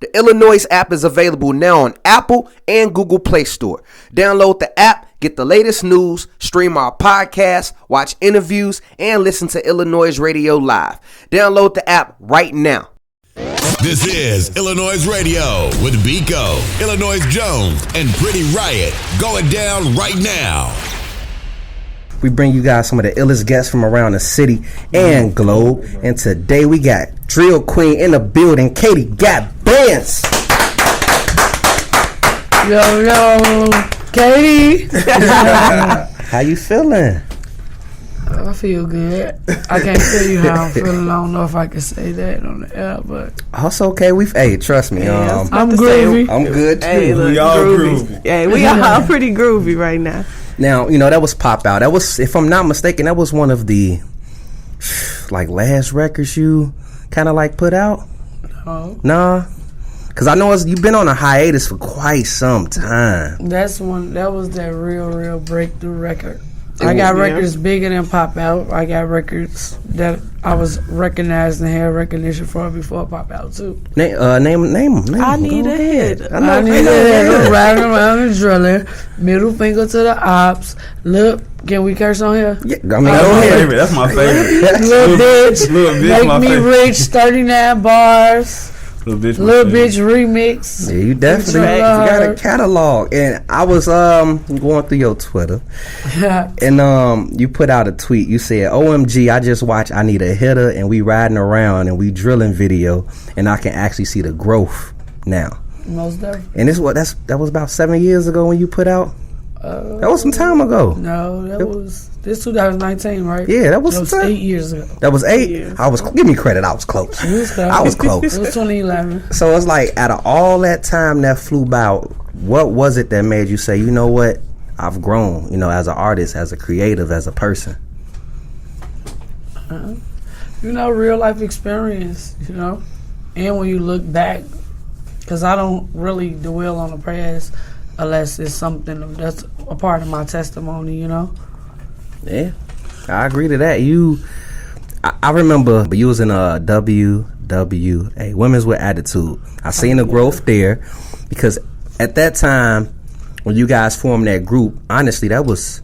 The iLLANOiZE app is available now on Apple and Google Play Store. Download the app, get the latest news, stream our podcasts, watch interviews, and listen to iLLANOiZE Radio live. Download the app right now. This is iLLANOiZE Radio with Biko, iLLANOiZE Jones, and Pretty Riot. Going down right now. We bring you guys some of the illest guests from around the city and globe. And today we got Drill Queen in the building, Katie Got Bandz. Yo, Katie. How you feeling? I feel good. I can't tell you how I'm feeling. I don't know if I can say that on the air, but Oh, it's okay. Hey, trust me. I'm groovy. I'm good too. Hey, look, We all groovy. groovy. Yeah, we all pretty groovy right now. Now, that was Pop Out. That was, if I'm not mistaken, that was one of the last records you kind of put out. Oh, Nah, because I know you've been on a hiatus for quite some time. that was that real breakthrough record. I got records bigger than Pop Out. I got records that I was recognized and had recognition for before Pop Out too. Name them. I need a hit. I need a head riding around and drilling. Middle finger to the ops. Look, can we curse on here? Yeah, That's my favorite. That's my favorite. Little bitch, Little bitch, my make me favorite. rich. 39 bars. Little bitch. my Little favorite. bitch remix. Yeah, you definitely got a catalog. And I was going through your Twitter, and you put out a tweet. You said, "OMG, I just watched I Need a Hitter, and we riding around and we drilling video, and I can actually see the growth now." Most definitely. And that was about 7 years ago when you put out. That was some time ago. No, this 2019, right? Yeah, that was 8 years ago. That was 8. Yeah. Give me credit. I was close. I was close. It was 2011. So it's like, out of all that time that flew by, what was it that made you say, you know what, I've grown, as an artist, as a creative, as a person? Real life experience, and when you look back, because I don't really dwell on the past unless it's something that's a part of my testimony, Yeah, I agree to that. I remember you was in a WWA, Women's with Attitude. I seen the growth there, because at that time when you guys formed that group, honestly, that was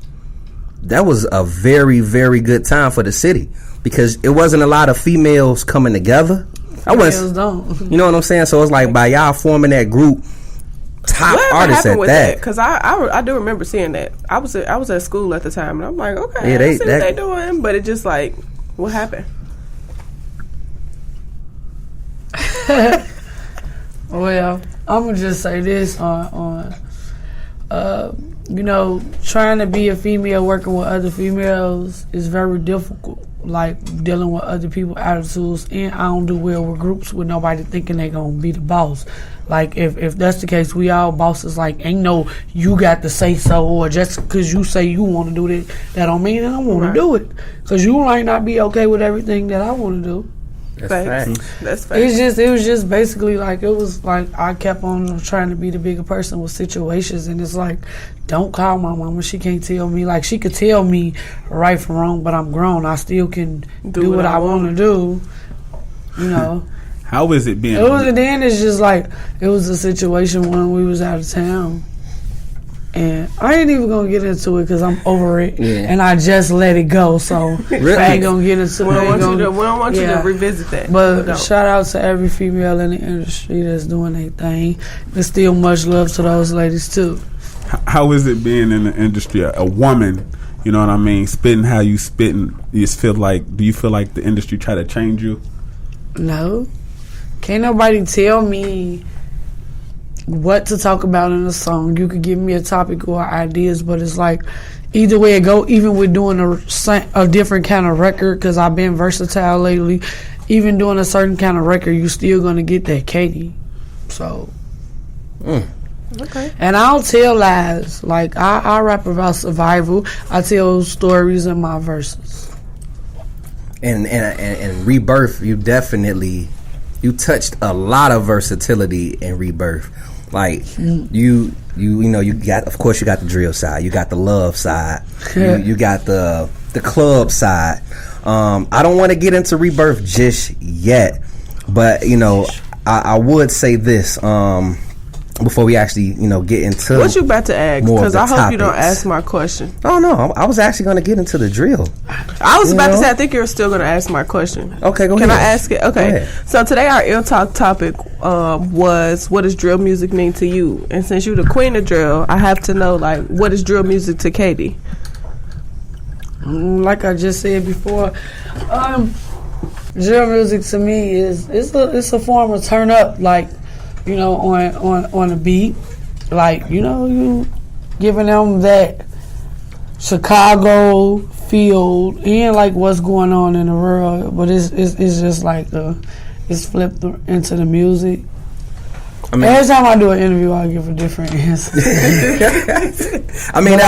a very, very good time for the city, because it wasn't a lot of females coming together. Females don't. You know what I'm saying? So it's like, by y'all forming that group, top What artists happened at with that. Because I do remember seeing that. I was at school at the time, and I'm like, okay, Yeah, I see what they doing, but it just like, what happened? Well, I'm gonna just say this on trying to be a female working with other females is very difficult. Like dealing with other people's attitudes, and I don't do well with groups with nobody thinking they gonna be the boss. Like if that's the case, we all bosses. Like, ain't no you got to say so, or just because you say you want to do that don't mean that I want to do it. Because you might not be okay with everything that I want to do. That's facts. It was just basically like, it was like I kept on trying to be the bigger person with situations, and it's like, don't call my mama. She can't tell me. Like, she could tell me right from wrong, but I'm grown. I still can do what I want to do. How is it being? Then it's just like, it was a situation when we was out of town. And I ain't even gonna get into it because I'm over it, and I just let it go. So I ain't gonna get into it. We don't want you to revisit that. But shout out to every female in the industry that's doing their thing. There's still much love to those ladies too. How is it being in the industry, a woman? You know what I mean? Spitting how you spitting. Do you feel like the industry try to change you? No, can't nobody tell me what to talk about in a song. You could give me a topic or ideas, but it's like, either way it go, even with doing a different kind of record, because I've been versatile lately, even doing a certain kind of record, you still gonna get that Katie. So Okay. And I'll tell lies. Like, I rap about survival. I tell stories in my verses. And Rebirth, you touched a lot of versatility in Rebirth. Like, you got, of course, you got the drill side, you got the love side, you got the club side. I don't want to get into Rebirth just yet, but I would say this before we actually, get into what you about to ask? Because I hope you don't ask my question. Oh no, I was actually going to get into the drill. I was about to say I think you're still going to ask my question. Okay, go ahead. Can I ask it? Okay. So today our ill talk topic was, what does drill music mean to you? And since you're the queen of drill, I have to know, like, what is drill music to Katie? Like I just said before, drill music to me is it's a form of turn up, like, on a beat, like, you giving them that Chicago feel and like what's going on in the world, but it's just like it's flipped into the music. I mean, every time I do an interview, I give a different answer. I mean,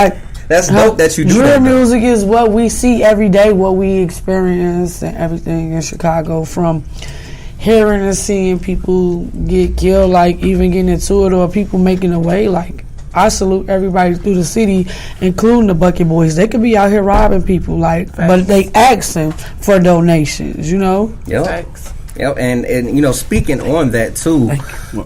that's dope that you do drill that. Music is what we see every day, what we experience and everything in Chicago, from hearing and seeing people get killed, like even getting into it, or people making away. Like, I salute everybody through the city, including the Bucket Boys. They could be out here robbing people, like, but they asking for donations, Yep. Thanks. Yep. And speaking on that too,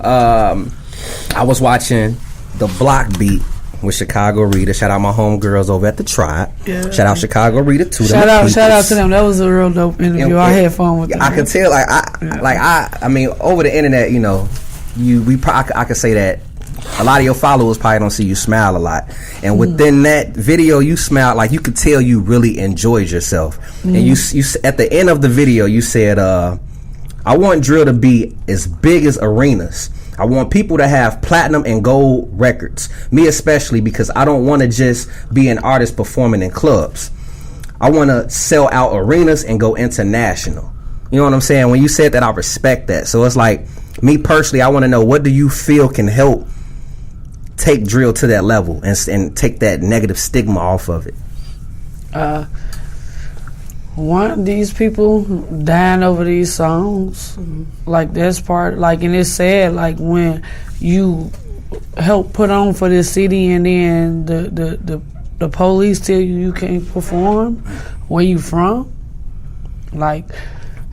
I was watching the Block Beat with Chicago Rita. Shout out my homegirls over at the Tribe. Yeah. Shout out Chicago Rita too. Shout out to them. That was a real dope interview. I had fun with them. I could tell, I mean, over the internet, I could say that a lot of your followers probably don't see you smile a lot, and within that video, you smile, like, you could tell you really enjoyed yourself. And you at the end of the video, you said, "I want drill to be as big as arenas. I want people to have platinum and gold records. Me especially, because I don't want to just be an artist performing in clubs. I want to sell out arenas and go international." You know what I'm saying? When you said that, I respect that. So it's like, me personally, I want to know, what do you feel can help take drill to that level and take that negative stigma off of it? Want these people dying over these songs, like, that's part, like, and it's sad, like, when you help put on for this city and then the police tell you can't perform where you from, like,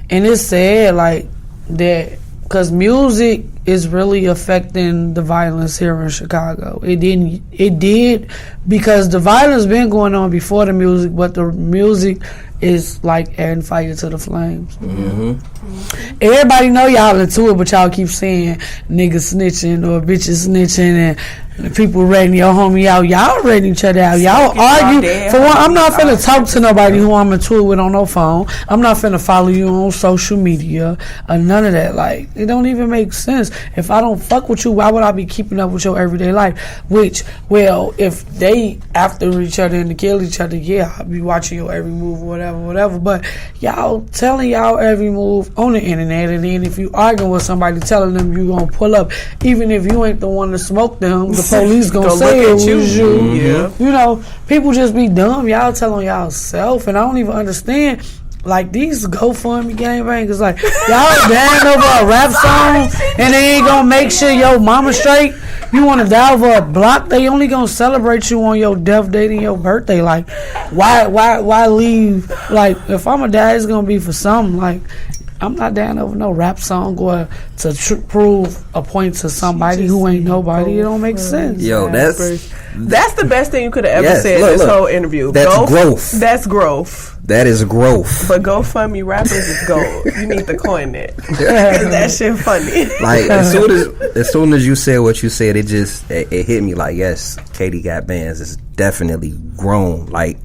and it's sad, like, that, because music is really affecting the violence here in Chicago. It did because the violence been going on before the music, but the music is like adding fire to the flames. Mm-hmm. Everybody know y'all into it, but y'all keep saying niggas snitching or bitches snitching and people ratting your homie out. Y'all ratting each other out. Y'all argue. For one, I'm not finna talk to nobody who I'm into it with on no phone. I'm not finna follow you on social media or none of that. Like, it don't even make sense. If I don't fuck with you, why would I be keeping up with your everyday life? Which, well, if they after each other and to kill each other, yeah, I'll be watching your every move or whatever. But y'all telling y'all every move on the internet, and then if you arguing with somebody telling them you gonna pull up, even if you ain't the one to smoke them, the police gonna say it was you. Mm-hmm. Yeah. People just be dumb. Y'all telling y'all self, and I don't even understand. Like, these GoFundMe gangbangers, like, y'all dying over a rap song, and they ain't gonna make sure your mama straight. You wanna die over a block? They only gonna celebrate you on your death date and your birthday. Like, why leave? Like, if I'm gonna die, it's gonna be for something. Like, I'm not down over no rap song or to prove a point to somebody who ain't nobody. It don't make sense. Yo, that's the best thing you could have ever said in this whole interview. That's growth. That's growth. That is growth. But GoFundMe rappers is gold. You need to coin that. That shit funny. Like, as soon as you said what you said, it hit me like, yes, Katie Got Bandz is definitely grown. Like,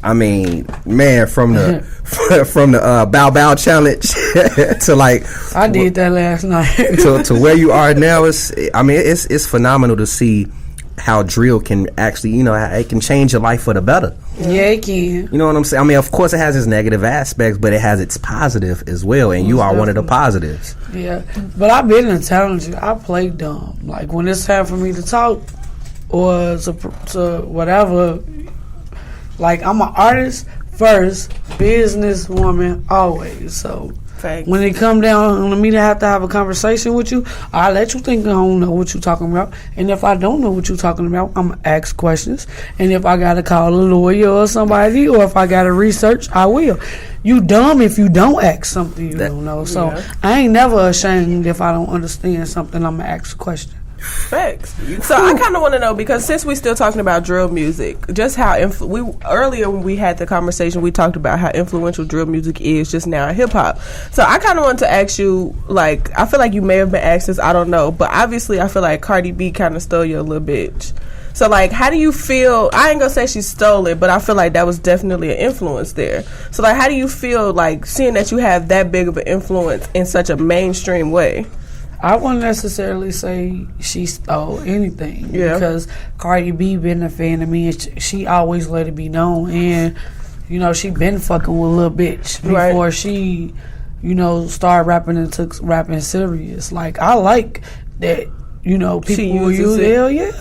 I mean, man, from the Bow Bow challenge to, like, I did that last night to where you are now. It's phenomenal to see how drill can actually, it can change your life for the better. Yeah, it can. You know what I'm saying? I mean, of course, it has its negative aspects, but it has its positive as well, and you are one of the positives. Yeah, but I've been in talent. I play dumb. Like, when it's time for me to talk or to whatever. Like, I'm an artist first, businesswoman always. So Facts. When it come down to me to have a conversation with you, I let you think I don't know what you talking about. And if I don't know what you talking about, I'm going to ask questions. And if I got to call a lawyer or somebody, or if I got to research, I will. You dumb if you don't ask something you don't know. So I ain't never ashamed if I don't understand something, I'm going to ask a question. Facts. So I kind of want to know, because since we still talking about drill music, just how earlier when we had the conversation, we talked about how influential drill music is just now in hip hop. So I kind of wanted to ask you, like, I feel like you may have been asked this, I don't know, but obviously I feel like Cardi B kind of stole your little bitch. So, like, how do you feel? I ain't gonna say she stole it, but I feel like that was definitely an influence there. So, like, how do you feel, like, seeing that you have that big of an influence in such a mainstream way? I wouldn't necessarily say she stole anything, because Cardi B been a fan of me, and she always let it be known. And, you know, she been fucking with a little bitch before she, you know, started rapping and took rapping serious. Like, I like that, you know, people will use it. Hell yeah.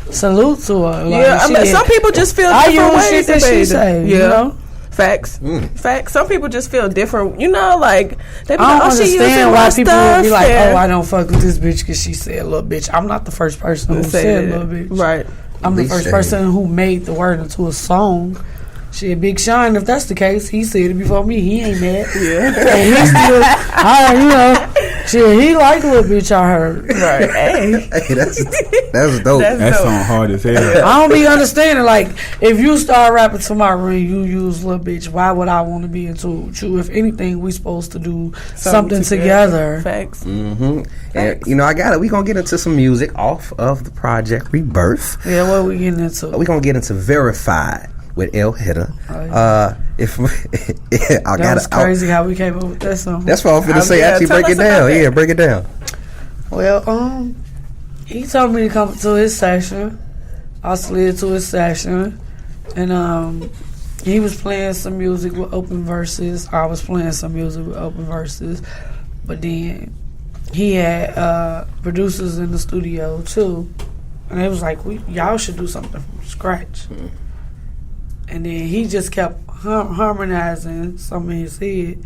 Salute to her. Like, I mean, some people just feel different ways that she say, you know? Facts. Facts. Some people just feel different. You know, like, they be like, oh, she using why my people stuff. Would be like, oh, I don't fuck with this bitch because she said little bitch. I'm not the first person who said little bitch. Right. I'm the first person who made the word into a song. Shit, Big Sean, if that's the case, he said it before me. He ain't mad. And he still, you know, shit, he like little bitch, I heard. Right. Hey, that's dope. That song hard as hell. I don't be understanding, like, if you start rapping tomorrow and you use little bitch, why would I want to be into it with you? If anything, we supposed to do something together. Facts. Mm-hmm. And, you know, we going to get into some music off of the project Rebirth. Yeah, what we getting into? We going to get into Verified with El Hitter. That's crazy how we came up with that song. That's what I was going to say. Actually, break it down. Yeah, break it down. Well, he told me to come to his session. I slid to his session, and he was playing some music with open verses. I was playing some music with open verses, but then he had producers in the studio too, and they was like, y'all should do something from scratch. And then he just kept harmonizing something in his head.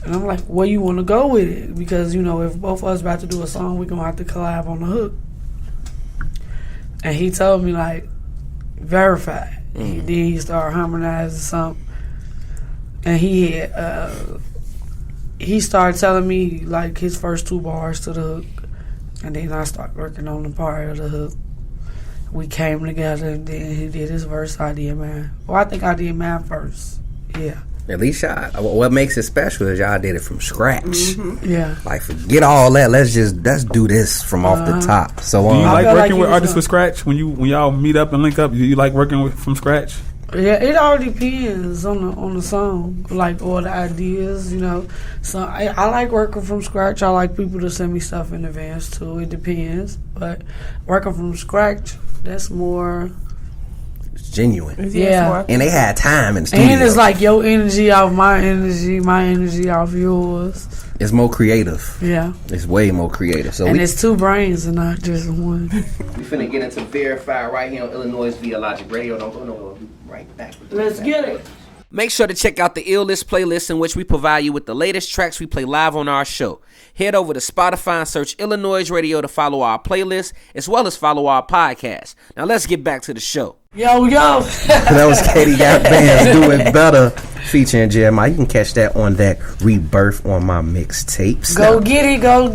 And I'm like, where you want to go with it? Because, you know, if both of us about to do a song, we're going to have to collab on the hook. And he told me, like, Verified. And then he started harmonizing something. And he started telling me, like, his first 2 bars to the hook. And then I started working on the part of the hook. We came together, and then he did his verse, I did mine. Well, I think I did mine first. Yeah. At least what makes it special is y'all did it from scratch. Yeah. Like, forget all that. Let's do this from off the top. So, do you like working with artists from scratch? When y'all meet up and link up, do you like working from scratch? Yeah, it all depends on the song, like, or the ideas, you know. So I like working from scratch. I like people to send me stuff in advance too. It depends, but working from scratch, that's more. It's genuine. Yeah, and they had time in the studio. And it's like your energy off my energy off yours. It's more creative. Yeah, it's way more creative. So it's 2 brains and not just one. We finna get into Verified right here on Illinois via Logic Radio. Don't go nowhere. We'll be right back. Let's get it. Make sure to check out the iLLANOiZE playlist, in which we provide you with the latest tracks we play live on our show. Head over to Spotify and search iLLANOiZE Radio to follow our playlist, as well as follow our podcast. Now let's get back to the show. Yo. That was Katie Got Bandz, Doing Better, featuring Jeremiah. You can catch that on that Rebirth on my mixtapes. Go get it. I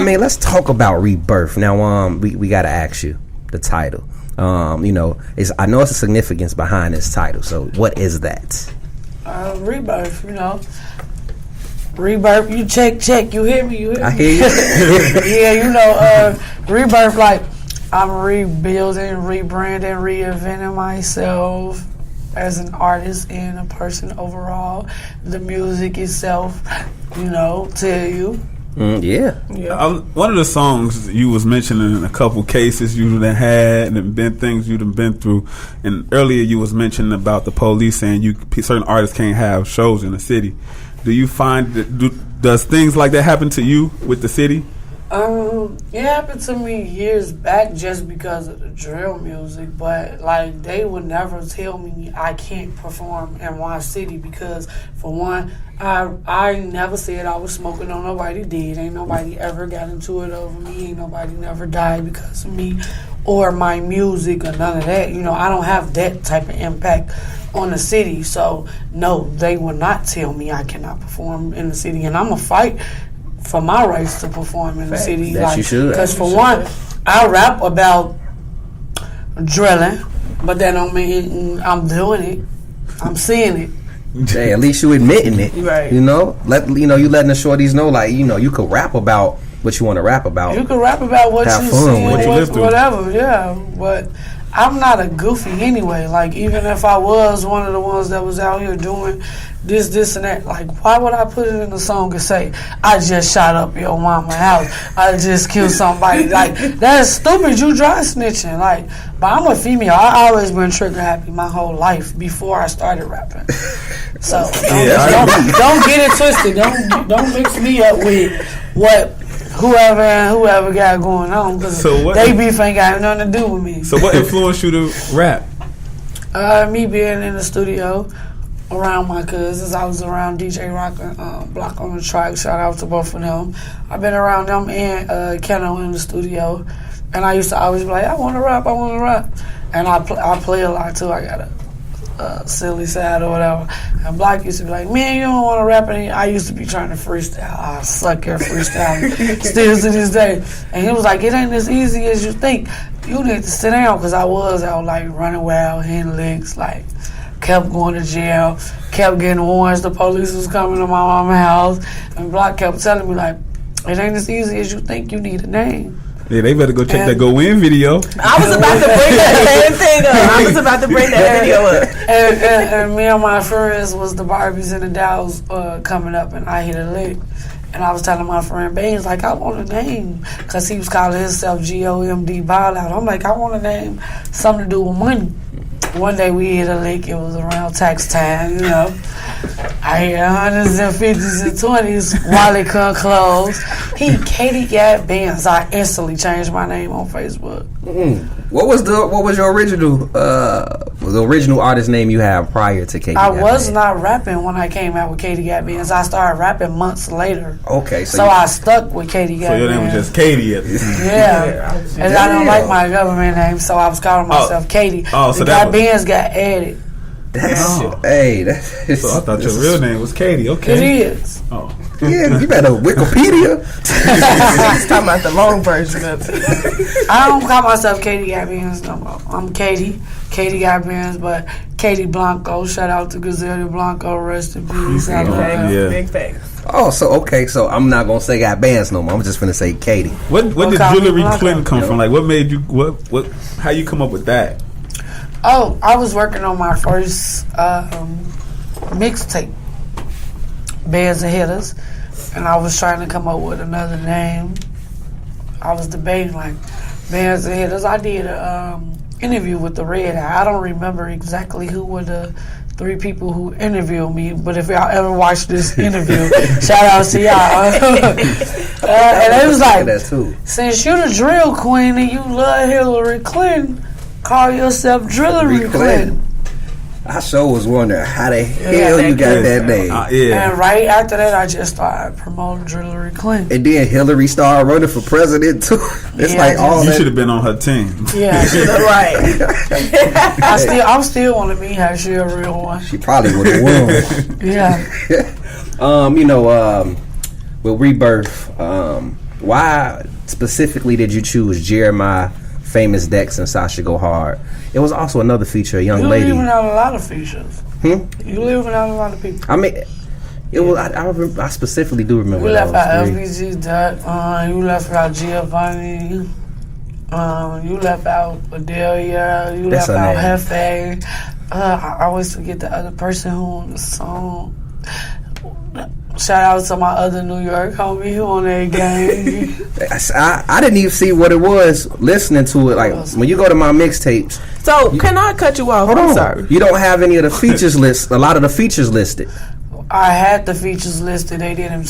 mean, let's talk about Rebirth. Now, we got to ask you the title. You know, I know it's a significance behind this title. So, what is that? Rebirth. You know, Rebirth. You check. You hear me? I hear you. Yeah, you know, Rebirth. Like, I'm rebuilding, rebranding, reinventing myself as an artist and a person overall. The music itself, you know, tell you. Yeah. One of the songs you was mentioning a couple cases you done had and been things you done been through, and earlier you was mentioning about the police saying certain artists can't have shows in the city. Do you find does things like that happen to you with the city? It happened to me years back just because of the drill music, but like they would never tell me I can't perform in one city because, for one, I never said I was smoking on nobody did. Ain't nobody ever got into it over me. Ain't nobody never died because of me or my music or none of that. You know, I don't have that type of impact on the city, so no, they will not tell me I cannot perform in the city, and I'm gonna fight for my rights to perform in the city. That you should. Because for one, I rap about drilling, but that don't mean I'm doing it. I'm seeing it. Hey, at least you admitting it. Right. You know, you letting the shorties know, like, you know, you could rap about what you want to rap about. You can rap about what Have you fun see, with it. whatever. Yeah, but I'm not a goofy anyway. Like, even if I was one of the ones that was out here doing this, and that, like, why would I put it in the song and say, I just shot up your mama's house, I just killed somebody? Like, that's stupid. You dry snitching. Like, but I'm a female. I always been trigger happy my whole life before I started rapping. So don't get it twisted. Don't mix me up with what whoever got going on, because they beef ain't got nothing to do with me. So what influenced you to rap? Me being in the studio around my cousins. I was around DJ Rock and Block on the Track. Shout out to both of them. I've been around them and Keno in the studio, and I used to always be like, I want to rap. And I play a lot too. I got a silly side or whatever. And Block used to be like, man, you don't want to rap any. I used to be trying to freestyle. I suck at freestyling still to this day. And he was like, it ain't as easy as you think. You need to sit down, because I was out like running wild, hitting licks, like kept going to jail, kept getting warnings the police was coming to my mama's house. And Block kept telling me, like, it ain't as easy as you think. You need a name. Yeah, they better go check that Go Win video. I was about to bring that same thing up. I was about to bring that video up. And me and my friends was the Barbies and the Dows coming up, and I hit a lick. And I was telling my friend Baines, like, I want a name, because he was calling himself GOMD Ball Out. I'm like, I want a name, something to do with money. One day we hit a lick. It was around tax time, you know. I hit 100s and 50s and 20s. Wallet couldn't close. Katie Got Bandz. I instantly changed my name on Facebook. What was your original artist name you had prior to Katie? I was not rapping when I came out with Katie Got Bandz. I started rapping months later. Okay, so I stuck with Katie Got Bandz. So your name was just Katie at the time. Yeah, and I don't like my government name, so I was calling myself Katie. Oh, so Got Bandz got added. So I thought your real name was Katie. Okay, it is. Oh. Yeah, you better Wikipedia. He's talking about the long version of it. I don't call myself Katie Got Bandz no more. I'm Katie Got Bandz, but Katie Blanco. Shout out to Griselda Blanco. Rest in peace. Big thing. Oh, so I'm not gonna say Got Bandz no more. I'm just gonna say Katie. What did Jewelry Clinton come from? Like, what made you? What? How you come up with that? Oh, I was working on my first mixtape, Bands and Hitters, and I was trying to come up with another name. I was debating, like, Bands and Hitters. I did an interview with the Red Eye. I don't remember exactly who were the 3 people who interviewed me, but if y'all ever watch this interview, shout out to y'all. And it was like, since you're the drill queen and you love Hillary Clinton, call yourself Drillery Clinton. I sure was wondering how the hell you got that name. And right after that, I just started promoting Drillery Clinton. And then Hillary started running for president too. It's like all you should have been on her team. Yeah, right. I'm still want to meet her. She a real one. She probably would have won. Yeah. With Rebirth, why specifically did you choose Jeremiah, Famous Dex, and Sasha Go Hard? It was also another feature, a young lady. You leaving out a lot of features. You leaving out a lot of people. I mean, it was. I specifically do remember. You left out LBG Dot. You left out Giovanni. You left out Adelia. You left out Hefe. I always forget the other person who on the song. Shout out to my other New York homie who on that game. I didn't even see what it was listening to it. Like, when you go to my mixtapes. So, can I cut you off? I'm sorry. You don't have any of the features list. A lot of the features listed. I had the features listed. They didn't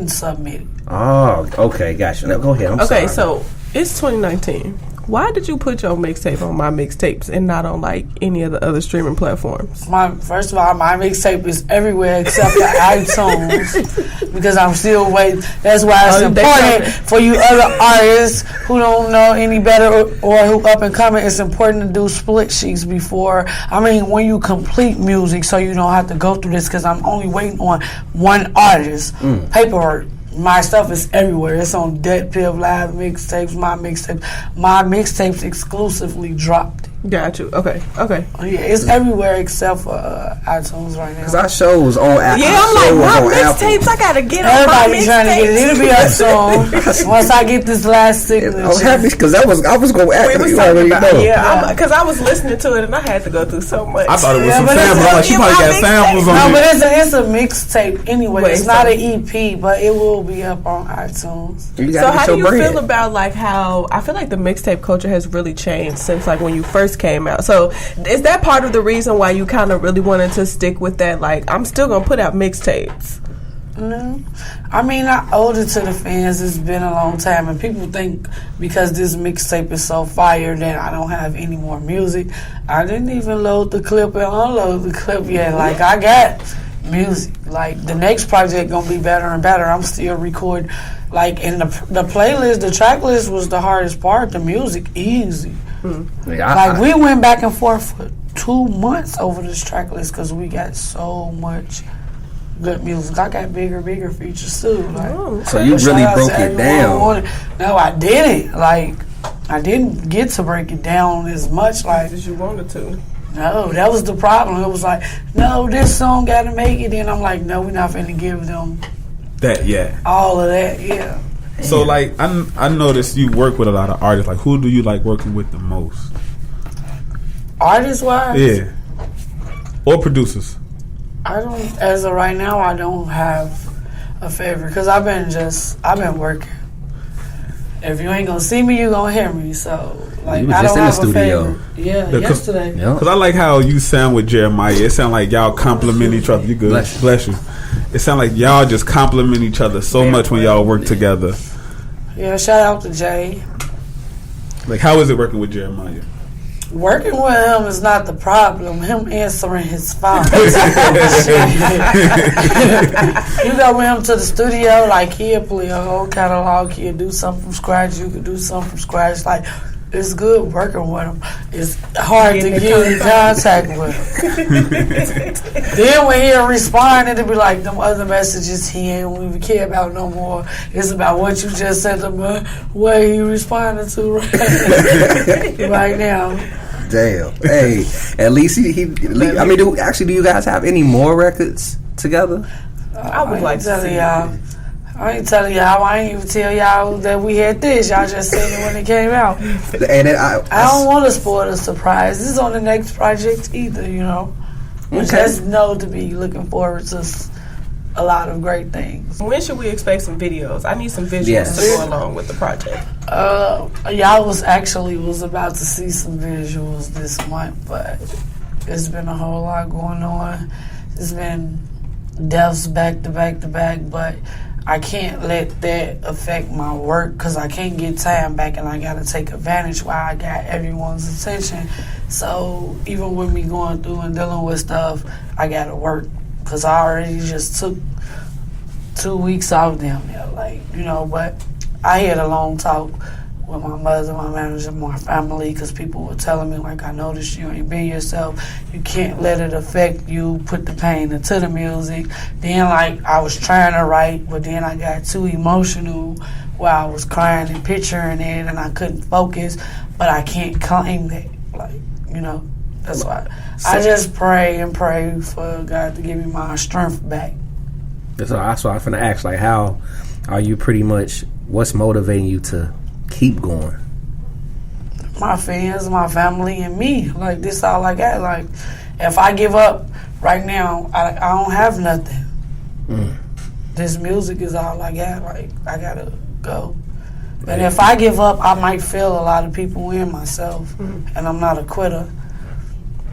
submit it. Oh, okay, gotcha. Now, go ahead. I'm sorry. Okay, so it's 2019. Why did you put your mixtape on My Mixtapes and not on like any of the other streaming platforms? First of all, my mixtape is everywhere except for iTunes because I'm still waiting. That's why it's important for you other artists who don't know any better or who up and coming. It's important to do split sheets before. I mean, when you complete music, so you don't have to go through this because I'm only waiting on one artist paperwork. My stuff is everywhere. It's on Dead Pill Live mixtapes, my mixtapes. My mixtapes exclusively dropped. Got you. Okay. Oh, yeah, it's everywhere except for iTunes right now. Because our show was on Apple. Yeah, I'm like, my mixtapes, I gotta get on my Everybody's trying to get it. It'll be up soon. Once I get this last signature. I'm happy because I was going to ask you already know. Yeah, because I was listening to it and I had to go through so much. I thought it was some samples. Like she probably got samples on it. No, but it's a mixtape anyway. It's not an EP, but it will be up on iTunes. So how do you feel about like how I feel like the mixtape culture has really changed since like when you first came out? So is that part of the reason why you kind of really wanted to stick with that? Like, I'm still gonna put out mixtapes. No, I mean, I owed it to the fans. It's been a long time, and people think because this mixtape is so fire that I don't have any more music. I didn't even load the clip and unload the clip yet. Like, I got music. Like, the next project gonna be better and better. I'm still recording. Like, in the playlist, the track list was the hardest part. The music, easy. Like, we went back and forth for 2 months over this track list because we got so much good music. I got bigger features too. Like, so you really broke it down. No, I didn't. Like, I didn't get to break it down as much like as you wanted to. No, that was the problem. It was like, no, this song got to make it. Then I'm like, no, we're not finna give them that. Yeah, all of that. Yeah. So like I noticed you work with a lot of artists. Like, who do you like working with the most? Artist wise? Yeah. Or producers? I don't. As of right now, I don't have a favorite because I've been working. If you ain't gonna see me, you gonna hear me. So like, I don't have a favorite. Yeah, yesterday. Because I like how you sound with Jeremiah. It sound like y'all compliment each other. You good? Bless you. It sound like y'all just compliment each other so much when y'all work together. Yeah, shout out to Jay. Like, how is it working with Jeremiah? Working with him is not the problem. Him answering his phone. You go with him to the studio, like, he'll play a whole catalog. He'll do something from scratch. You could do something from scratch. Like, it's good working with him. It's hard to get in contact with him. Then when he'll respond, it'll be like them other messages he ain't even care about no more. It's about what you just sent him, what he responded to right now. Damn. Hey, at least he I mean, do you guys have any more records together? I would like to see y'all. I ain't telling y'all. I ain't even tell y'all that we had this. Y'all just seen it when it came out. And I don't want to spoil the surprise. This is on the next project either, you know. Okay. Just know to be looking forward to a lot of great things. When should we expect some videos? I need some visuals to go along with the project. Y'all was about to see some visuals this month, but it's been a whole lot going on. It's been deaths back to back to back, but I can't let that affect my work because I can't get time back and I got to take advantage while I got everyone's attention. So even with me going through and dealing with stuff, I got to work because I already just took 2 weeks off down there. Like, you know, but I had a long talk with my mother, my manager, my family, because people were telling me, like, I noticed you ain't been yourself. You can't let it affect you. Put the pain into the music. Then, like, I was trying to write, but then I got too emotional while I was crying and picturing it, and I couldn't focus. But I can't claim that. Like, you know, that's why I just pray and pray for God to give me my strength back. So I'm finna ask, like, how are you pretty much, what's motivating you to keep going? My fans, my family, and me. Like, this all I got. Like, if I give up right now, I don't have nothing. This music is all I got. Like, I gotta go. And if I give up, I might fail a lot of people and myself. And I'm not a quitter.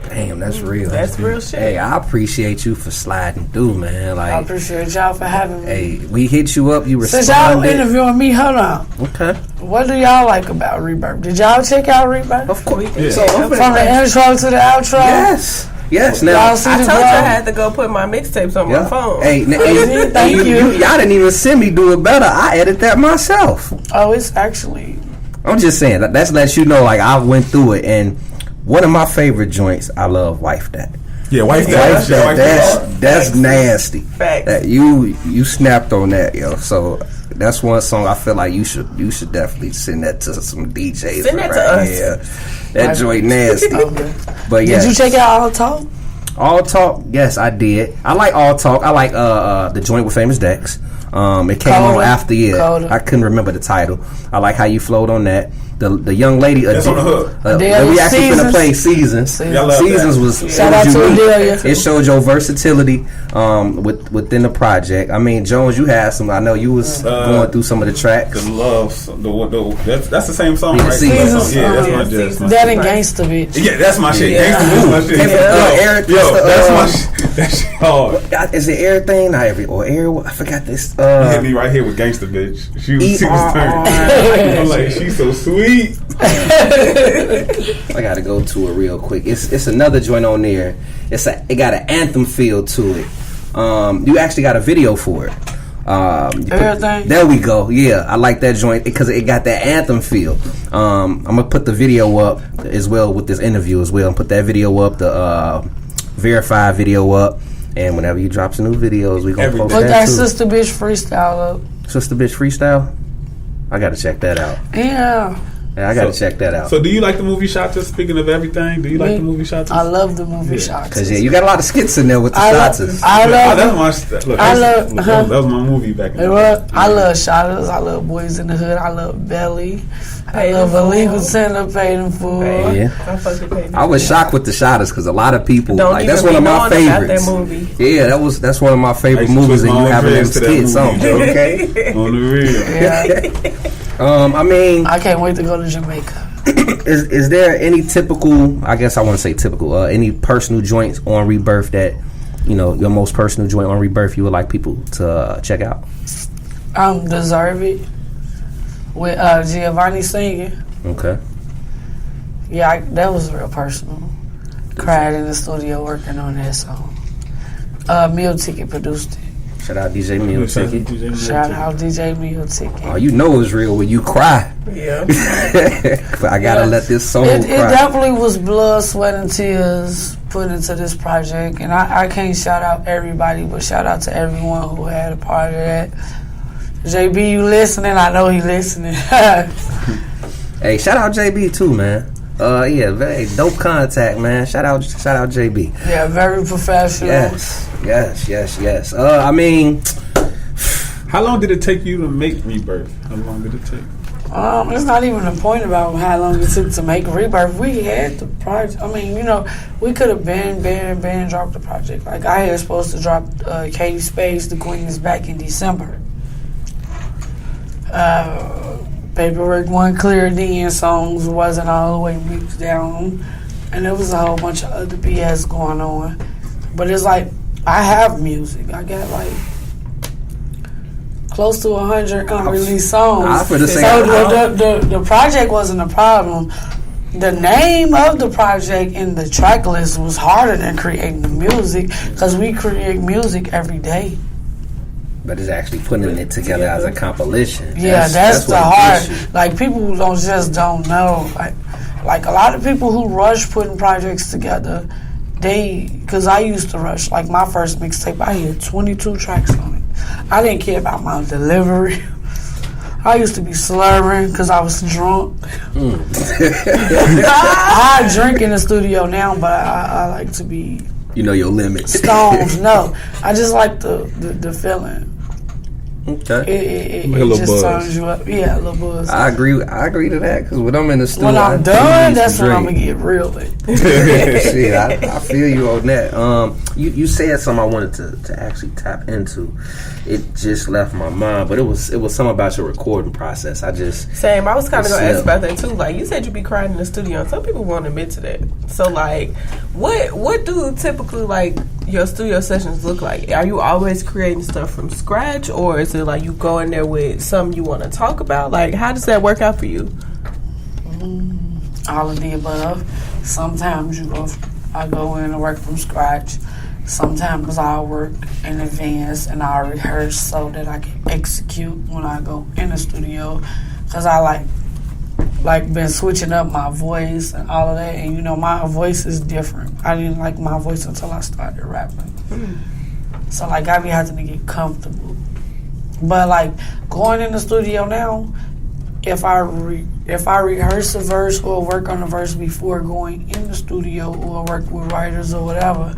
Damn, that's real. That's real shit. Hey, I appreciate you for sliding through, man. Like, I appreciate y'all for having me. hey, we hit you up. You responded. Since y'all interviewing me, hold on. Okay. What do y'all like about Rebirth? Did y'all check out Rebirth? Of course. Yeah. So, From the intro to the outro? Yes. Now, Y'all see I the told you I growth? had to go put my mixtapes on my phone. Hey, Thank you. Y'all didn't even send me do it better. I edit that myself. Oh, it's actually... I'm just saying that's lets you know. Like, I went through it, and one of my favorite joints, I love Wife That. Yeah, wife Wife that. That. That's nasty. Facts. That you snapped on that, yo. So that's one song I feel like you should definitely send that to some DJs. Send that to us. Yeah, that joint nasty. Okay. But yeah, Did you check out All Talk? All Talk? Yes, I did. I like All Talk. I like the joint with Famous Dex. It came Coda. on after Coda. I couldn't remember the title. I like how you flowed on that. The young lady That's on the hook. we actually Seasons. finna play Seasons. Y'all love Seasons that. was Shout out to unique. Adelia. It showed your versatility within the project. I mean, Jones, you had some. I know you was going through some of the tracks. The love, that's the same song, Yeah, right? Seasons. Yeah, that's my Seasons. jazz. That and Gangsta Bitch. Yeah, that's my shit. Yeah. Gangsta is my shit. Eric, Yo, what's the, that's my shit. That shit hard. Is it everything? Not every or air? I forgot this. You hit me right here with Gangsta Bitch. She was turned. I'm like, she's so sweet. I gotta go to it real quick. It's another joint on there. It got an anthem feel to it. You actually got a video for it. Everything. There we go. Yeah, I like that joint because it got that anthem feel. I'm gonna put the video up as well with this interview as well, and put that video up, the verified video up, and whenever you drop some new videos, we gonna post Put that that too. Sister Bitch freestyle up. Sister Bitch freestyle. I gotta check that out. Yeah. Yeah, I gotta check that out. So, do you like the movie Shotters? Speaking of everything, do you like the movie Shotters? I love the movie Shots. Cause you got a lot of skits in there with the shots. I love That's my. Look, that was my movie back in the day. I love Shotters. I love Boys in the Hood. I love Belly. I love Illegal Tender, Paid in Full. Yeah. I was shocked with the Shotters because a lot of people Don't like even that's one of be my knowing about favorites. that movie. Yeah, that's one of my favorite movies, and you having them skits on. Okay. On the real. Yeah. I mean, I can't wait to go to Jamaica. is there any typical? I guess I want to say typical. Any personal joints on Rebirth that your most personal joint on Rebirth you would like people to check out? Deserve It with Giovanni singing. Okay. Yeah, that was real personal. Cried in the studio working on that song. Meal Ticket produced it. Shout out DJ Meal Ticket. Shout out DJ Meal Ticket. Oh, you know it's real when you cry. Yeah. But I gotta let this soul It cry. definitely was blood, sweat, and tears put into this project. And I can't shout out everybody, but shout out to everyone who had a part of that. JB, you listening? I know he listening. Hey, shout out JB too, man. Yeah, very dope contact, man. Shout out JB. Yeah, very professional. Yes. I mean, how long did it take you to make Rebirth? How long did it take? It's not even a point about how long it took to make Rebirth. We had the project. I mean, we could have been dropped the project. Like, I had supposed to drop Katie Space, The Queen Is Back in December. Paperwork wasn't clear then, songs wasn't all the way mixed down, and there was a whole bunch of other BS going on. But it's like, I have music. I got like close to 100 unreleased songs. So the project wasn't a problem. The name of the project and the track list was harder than creating the music, because we create music every day. but it's actually putting it together as a compilation. Yeah, that's the hard. Like, people who don't know. Like a lot of people who rush putting projects together, because I used to rush. Like, my first mixtape, I had 22 tracks on it. I didn't care about my delivery. I used to be slurring because I was drunk. I drink in the studio now, but I like to be... You know your limits. Stones, no. I just like the feeling. Okay. It Make a little just buzz. turns you up. Yeah, a little buzz. I agree to that because when I'm in the studio, When I'm done, that's when I'm going gonna get real lit. Shit, I feel you on that. You said something I wanted to actually tap into. It just left my mind, but it was something about your recording process. Same. I was kind of gonna ask Yeah. about that too. Like you said, you be crying in the studio, and some people won't admit to that. So like, what do typically like your studio sessions look like? Are you always creating stuff from scratch, or is it like you go in there with something you want to talk about? Like, how does that work out for you? All of the above. Sometimes I go in and work from scratch. Sometimes I'll work in advance and I'll rehearse so that I can execute when I go in the studio. Cause I like been switching up my voice and all of that, and you know my voice is different. I didn't like my voice until I started rapping. So like I be having to get comfortable. But like going in the studio now, if I rehearse a verse or work on a verse before going in the studio or work with writers or whatever,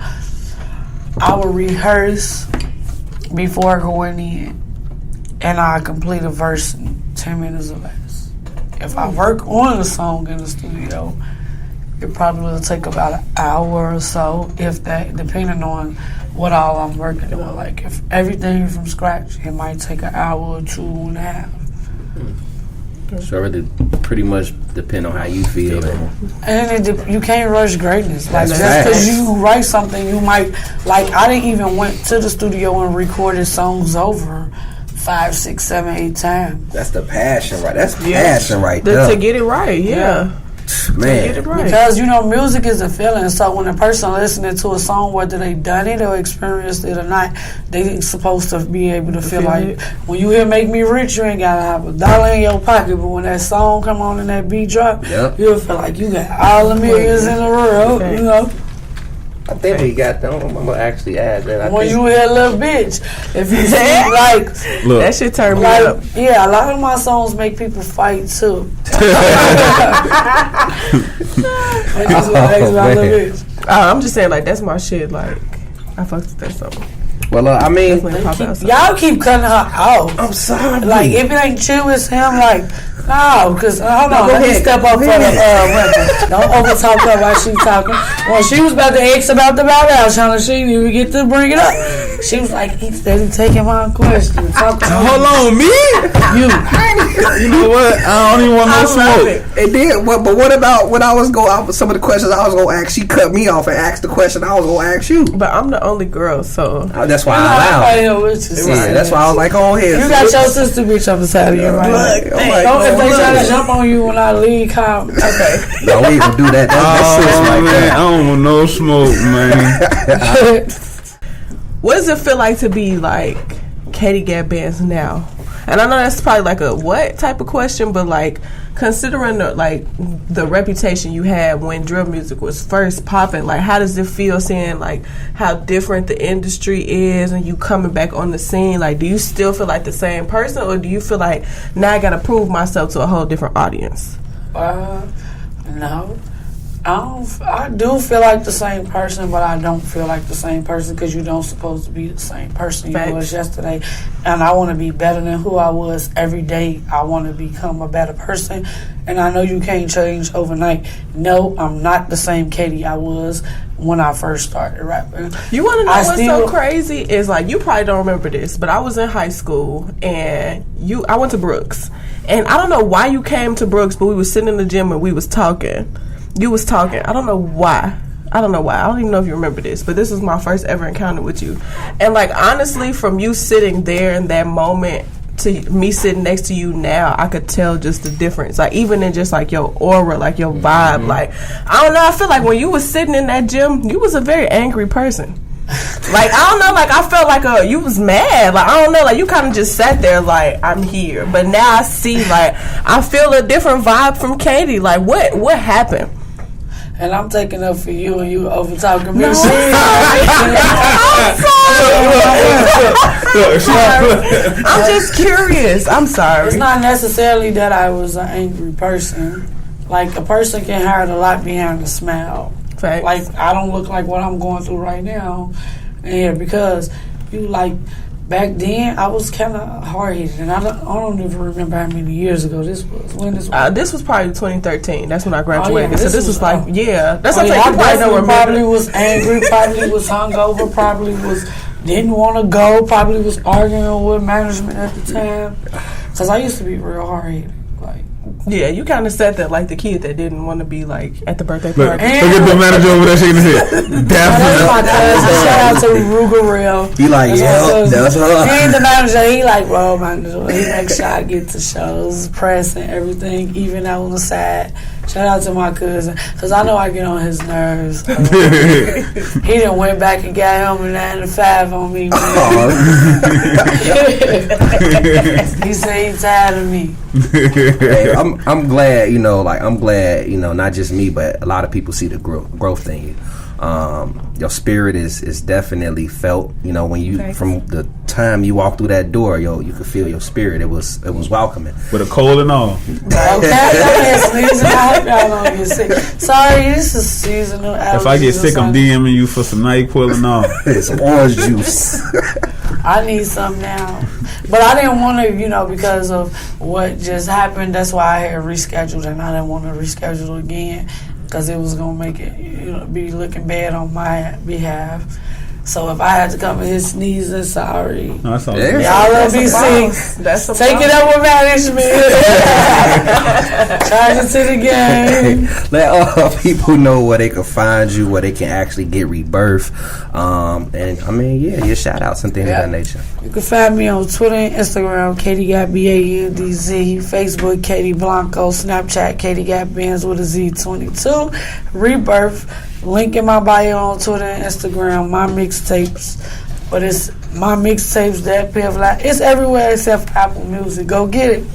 I will rehearse before going in, and I complete a verse in 10 minutes or less. If I work on a song in the studio, it probably will take about an hour or so, if that, depending on what all I'm working on. Like if everything from scratch, it might take an hour or 2.5. So it really pretty much depend on how you feel. And you can't rush greatness. Like That's just because facts. you write something, you might like. I didn't even went to the studio and recorded songs over 5, 6, 7, 8 times. That's the passion, right? That's passion right To there. get it right, yeah. Man. Get it right. Because you know, music is a feeling. So when a person listening to a song, whether they done it or experienced it or not, they supposed to be able to feel like when you hear "Make Me Rich," you ain't gotta have $1 in your pocket, but when that song come on and that beat drop, you'll feel like you got all the millions in the world. You know. I think we got them. I'm gonna actually add that. When you hear "Little Bitch," if you see like Look, That shit turned me like, up. yeah, a lot of my songs make people fight too. And that's what makes my Little Bitch. I'm just saying, like, that's my shit. Like, I fucked with that song. well, I mean, Definitely pop out song. Y'all keep cutting her off. I'm sorry. Like, if it ain't you, it's him. Like, no, because hold on, go let me ahead. step up for the record. Don't overtalk her while she talking. When she was about to ask about the Bow Wow challenge, she didn't even get to bring it up. She was like, "He's steady taking my question." hold on, me? You. You know what? I don't even want no smoke. It did. But what about when I was going out? Some of the questions I was gonna ask, she cut me off and asked the question I was gonna ask you. But I'm the only girl, so. That's why I'm I allowed. here with you. Yeah, that's why I was like, "Oh, here." You got your sister bitch on the side of your right. Look, I'm like, Don't if they look. try to jump on you when I leave, come. Okay. No, we ain't gonna do that. That's sis Oh, right man, there. I don't want no smoke, man. What does it feel like to be like Katie Got Bandz now? And I know that's probably like a what type of question, but like considering the reputation you had when drill music was first popping, like how does it feel seeing like how different the industry is and you coming back on the scene? Like, do you still feel like the same person, or do you feel like now I gotta prove myself to a whole different audience? No. I do feel like the same person, but I don't feel like the same person because you don't supposed to be the same person you was yesterday. And I want to be better than who I was every day. I want to become a better person. And I know you can't change overnight. No, I'm not the same Katie I was when I first started rapping. You want to know what's so crazy? Is like, you probably don't remember this, but I was in high school and I went to Brooks. And I don't know why you came to Brooks, but we was sitting in the gym and we was talking. You was talking. I don't know why. I don't even know if you remember this, but this was my first ever encounter with you. And like, honestly, from you sitting there in that moment to me sitting next to you now, I could tell just the difference. Like, even in just like your aura, like your vibe. Like, I don't know. I feel like when you was sitting in that gym, you was a very angry person. Like, I don't know, like, I felt like you was mad. Like, I don't know, like, you kind of just sat there like, I'm here. But now I see, like, I feel a different vibe from Katie. Like, what happened? And I'm taking up for you and you over talking me. I'm just curious. I'm sorry. It's not necessarily that I was an angry person. Like, a person can hide a lot behind a smile. Facts. Like, I don't look like what I'm going through right now. And because you like back then I was kind of hard-headed, and I don't even remember how many years ago this was. When this was? This was probably 2013. That's when I graduated. Yeah, so this was like, that's I what I'm saying. definitely probably was angry, probably was hungover, probably didn't want to go, probably was arguing with management at the time. Because I used to be real hard-headed. Yeah, you kind of said that like the kid that didn't want to be like at the birthday Look, party. look at the manager over there shaking his head. That's my cousin. Shout out to Rugerell. He like, yeah, that's her. He ain't the manager. He like, well, manager. He makes sure I get to shows, press, and everything, even out on the side. Shout out to my cousin, because I know I get on his nerves. He done went back and got him a 9 to 5 on me. He said he tired of me. Hey, I'm glad, not just me, but a lot of people see the growth in you. Your spirit is definitely felt. When you from the time you walk through that door, you could feel your spirit. It was welcoming. With a cold and all. Okay, I hope y'all don't get sick. Sorry, this is seasonal allergies. If I get sick, I'm DMing you for some NyQuil and all. Some orange juice. I need some now. But I didn't want to, because of what just happened. That's why I had rescheduled, and I didn't want to reschedule again because it was going to make it be looking bad on my behalf. So if I had to come in here sneezing, sorry. No, that's all. Y'all will be sick. Take it up with management. Charge it to the game. Let all people know where they can find you, where they can actually get Rebirth. Your shout outs and things of that nature. You can find me on Twitter and Instagram, Katie Got Bandz, Facebook, Katie Blanco, Snapchat, Katie Got Bandz with a Z22, Rebirth. Link in my bio on Twitter and Instagram, my mixtapes. But it's my mixtapes, that Piv Live. It's everywhere except Apple Music. Go get it.